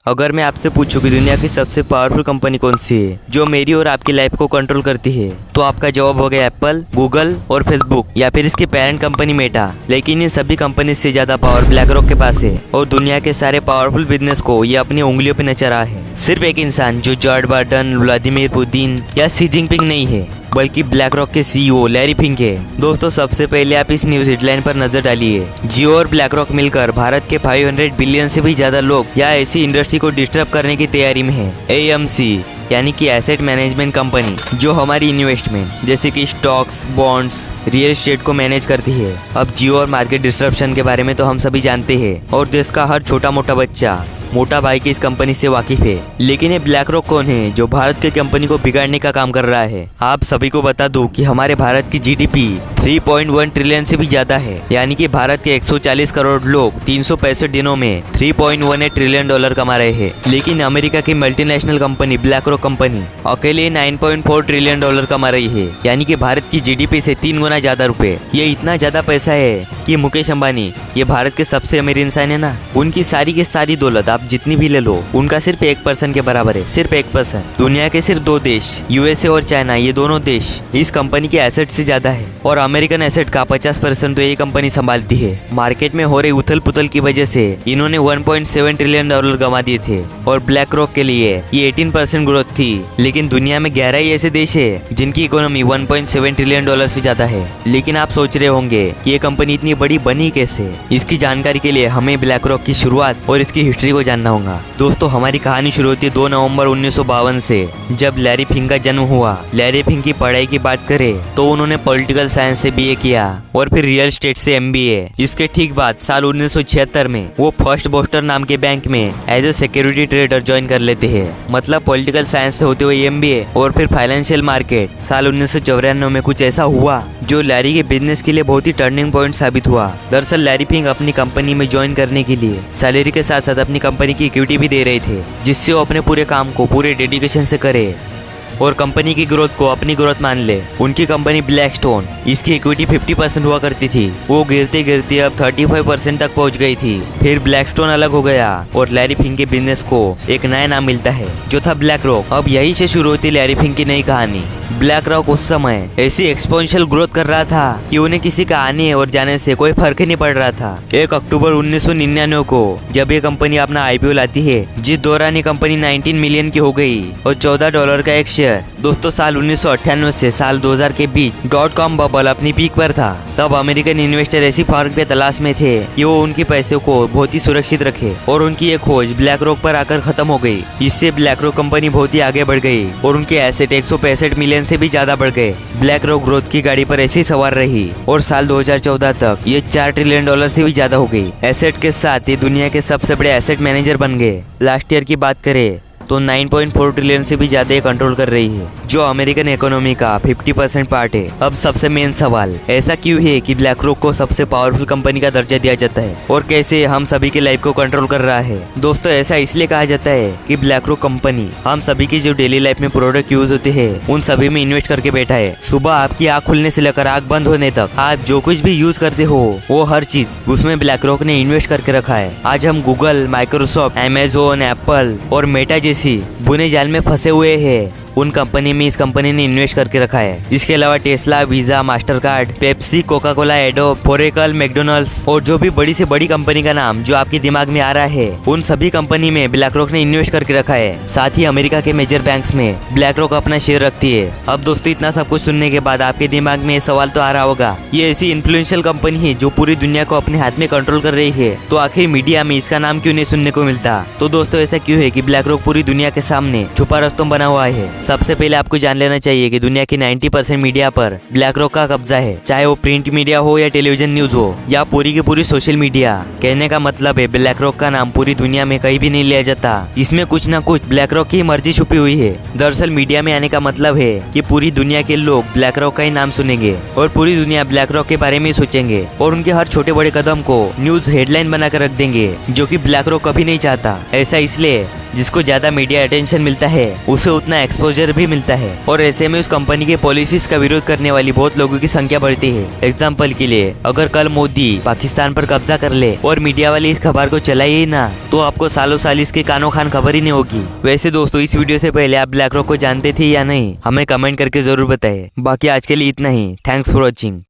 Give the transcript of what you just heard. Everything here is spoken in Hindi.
अगर मैं आपसे पूछूं कि दुनिया की सबसे पावरफुल कंपनी कौन सी है जो मेरी और आपकी लाइफ को कंट्रोल करती है, तो आपका जवाब होगा एप्पल, गूगल और फेसबुक या फिर इसकी पेरेंट कंपनी मेटा। लेकिन इन सभी कंपनी से ज्यादा पावर ब्लैक रॉक के पास है और दुनिया के सारे पावरफुल बिजनेस को ये अपनी उंगलियों पे नचा रहा है। सिर्फ एक इंसान जो जॉर्ज बार्टन, व्लादिमीर पुतिन या शी जिनपिंग नहीं है, बल्कि ब्लैक रॉक के सीईओ लैरी फिंक है। दोस्तों, सबसे पहले आप इस न्यूज हेडलाइन पर नजर डालिए। जियो और ब्लैक रॉक मिलकर भारत के 500 बिलियन से भी ज्यादा लोग या ऐसी इंडस्ट्री को डिस्टर्ब करने की तैयारी में है। एएमसी यानी कि एसेट मैनेजमेंट कंपनी, जो हमारी इन्वेस्टमेंट जैसे कि स्टॉक्स, बॉन्ड्स, रियल एस्टेट को मैनेज करती है। अब जियो और मार्केट डिस्ट्रप्शन के बारे में तो हम सभी जानते हैं और देश का हर छोटा मोटा बच्चा मोटा भाई की इस कंपनी से वाकिफ है। लेकिन ये ब्लैक रॉक कौन है जो भारत की कंपनी को बिगाड़ने का काम कर रहा है? आप सभी को बता दूं कि हमारे भारत की जीडीपी 3.1 ट्रिलियन से भी ज्यादा है, यानी कि भारत के 140 करोड़ लोग 365 दिनों में 3.18 ट्रिलियन डॉलर कमा रहे हैं। लेकिन अमेरिका की multinational company black rock company अकेले 9.4 ट्रिलियन डॉलर कमा रही है, यानी कि भारत की जीडीपी से 3 गुना ज्यादा रुपए। ये इतना ज्यादा पैसा है कि मुकेश अंबानी, ये भारत के सबसे अमीर इंसान है ना, उनकी सारी की सारी दौलत आप जितनी भी ले लो, उनका सिर्फ 1% के बराबर है। सिर्फ 1%। दुनिया के सिर्फ 2 देश यूएसए और चाइना, ये दोनों देश इस कंपनी के एसेट से ज्यादा है और अमेरिकन एसेट का 50% तो ये कंपनी संभालती है। मार्केट में हो रही उथल पुथल की वजह से इन्होंने 1.7 ट्रिलियन डॉलर गंवा दिए थे और ब्लैक रॉक के लिए ये 18% ग्रोथ थी। लेकिन दुनिया में 11 ही ऐसे देश है जिनकी इकोनॉमी 1.7 ट्रिलियन डॉलर से ज्यादा है। लेकिन आप सोच रहे होंगे कि ये कंपनी इतनी बड़ी बनी कैसे? इसकी जानकारी के लिए हमें ब्लैक रॉक की शुरुआत और इसकी हिस्ट्री को जानना होगा। दोस्तों, हमारी कहानी शुरू होती है 2 नवंबर 1952 से, जब लैरी फिंक का जन्म हुआ। लैरी फिंक की पढ़ाई की बात करें तो उन्होंने पॉलिटिकल साइंस से बीए किया और फिर रियल एस्टेट से एमबीए। इसके ठीक बाद साल 1976 में वो फर्स्ट बोस्टन नाम के बैंक में as a security trader join कर लेते हैं। मतलब पॉलिटिकल साइंस से होते हुए एमबीए और फिर फाइनेंशियल मार्केट। साल 1994 में कुछ ऐसा हुआ जो लैरी के बिजनेस के लिए बहुत ही टर्निंग पॉइंट साबित हुआ। दरअसल लैरी फिंक अपनी कंपनी में ज्वाइन करने के लिए सैलरी के साथ साथ अपनी कंपनी की इक्विटी भी दे रहे थे, जिससे वो अपने पूरे काम को पूरे डेडिकेशन से करे और कंपनी की ग्रोथ को अपनी ग्रोथ मान ले। उनकी कंपनी ब्लैकस्टोन, इसकी इक्विटी 50% हुआ करती थी, वो गिरते गिरते अब 35% तक पहुंच गई थी। फिर ब्लैकस्टोन अलग हो गया और लैरी फिंक के बिजनेस को एक नया नाम मिलता है जो था ब्लैक रॉक। अब यही से शुरू होती लैरी फिंक की नई कहानी। ब्लैक रॉक उस समय ऐसी एक्सपोनेंशियल ग्रोथ कर रहा था कि उन्हें किसी का आने और जाने से कोई फर्क ही नहीं पड़ रहा था। 1 अक्टूबर 1999 को जब ये कंपनी अपना आईपीओ लाती है, जिस दौरान ये कंपनी 19 मिलियन की हो गई और $14 का एक शेयर। दोस्तों, साल 1998 से साल 2000 के बीच .com बबल अपनी पीक पर था। तब अमेरिकन इन्वेस्टर ऐसी फर्क पे तलाश में थे कि वो उनके पैसे को बहुत ही सुरक्षित रखे और उनकी ये खोज ब्लैक रॉक पर आकर खत्म हो गई। इससे ब्लैक रॉक कंपनी बहुत ही आगे बढ़ गई और उनके एसेट 165 मिलियन से भी ज्यादा बढ़ गए। ब्लैक रॉक ग्रोथ की गाड़ी पर ऐसे ही सवार रही और साल 2014 तक ये 4 ट्रिलियन डॉलर से भी ज्यादा हो गई। एसेट के साथ ये दुनिया के सबसे बड़े एसेट मैनेजर बन गए। लास्ट ईयर की बात करें तो 9.4 ट्रिलियन से भी ज्यादा कंट्रोल कर रही है, जो अमेरिकन इकोनॉमी का 50% पार्ट है। अब सबसे मेन सवाल, ऐसा क्यों है कि ब्लैक रॉक को सबसे पावरफुल कंपनी का दर्जा दिया जाता है और कैसे हम सभी की लाइफ को कंट्रोल कर रहा है? दोस्तों, ऐसा इसलिए कहा जाता है कि ब्लैक रॉक कंपनी हम सभी की जो डेली लाइफ में प्रोडक्ट यूज होते हैं उन सभी में इन्वेस्ट करके बैठा है। सुबह आपकी आँख खुलने से लेकर आँख बंद होने तक आप जो कुछ भी यूज करते हो वो हर चीज उसमें ब्लैक रॉक ने इन्वेस्ट करके रखा है। आज हम गूगल, माइक्रोसॉफ्ट, अमेजोन, एप्पल और मेटा जैसी बुने जाल में फंसे हुए हैं, उन कंपनी में इस कंपनी ने इन्वेस्ट करके रखा है। इसके अलावा Tesla, visa, master card, Pepsi, Coca Cola, adobe, Oracle, McDonald's और जो भी बड़ी से बड़ी कंपनी का नाम जो आपके दिमाग में आ रहा है, उन सभी कंपनी में ब्लैक रॉक ने इन्वेस्ट करके रखा है। साथ ही अमेरिका के मेजर बैंक्स में ब्लैक रॉक अपना शेयर रखती है। अब दोस्तों, इतना सब कुछ सुनने के बाद आपके दिमाग में सवाल तो आ रहा होगा, ये ऐसी इन्फ्लुएंशियल कंपनी है जो पूरी दुनिया को अपने हाथ में कंट्रोल कर रही है, तो आखिर मीडिया में इसका नाम क्यों नहीं सुनने को मिलता? तो दोस्तों, ऐसा क्यों है कि ब्लैक रॉक पूरी दुनिया के सामने छुपा रस्तम बना हुआ है? सबसे पहले आपको जान लेना चाहिए कि दुनिया की 90% मीडिया पर ब्लैक रॉक का कब्जा है, चाहे वो प्रिंट मीडिया हो या टेलीविजन न्यूज हो या पूरी की पूरी सोशल मीडिया। कहने का मतलब है ब्लैक रॉक का नाम पूरी दुनिया में कहीं भी नहीं लिया जाता, इसमें कुछ ना कुछ ब्लैक रॉक की मर्जी छुपी हुई है। दरअसल मीडिया में आने का मतलब है कि पूरी दुनिया के लोग ब्लैक रॉक का ही नाम सुनेंगे और पूरी दुनिया ब्लैक रॉक के बारे में सोचेंगे और उनके हर छोटे बड़े कदम को न्यूज हेडलाइन बनाकर रख देंगे, जो कि ब्लैक रॉक कभी नहीं चाहता। ऐसा इसलिए जिसको ज्यादा मीडिया अटेंशन मिलता है उसे उतना एक्सपोजर भी मिलता है, और ऐसे में उस कंपनी के पॉलिसीज का विरोध करने वाली बहुत लोगों की संख्या बढ़ती है। एग्जाम्पल के लिए, अगर कल मोदी पाकिस्तान पर कब्जा कर ले और मीडिया वाले इस खबर को चलाए ही ना, तो आपको सालों साल इसके कानों खान खबर ही नहीं होगी। वैसे दोस्तों, इस वीडियो से पहले आप ब्लैक रॉक को जानते थे या नहीं, हमें कमेंट करके जरूर बताएं। बाकी आज के लिए इतना ही। Thanks for watching.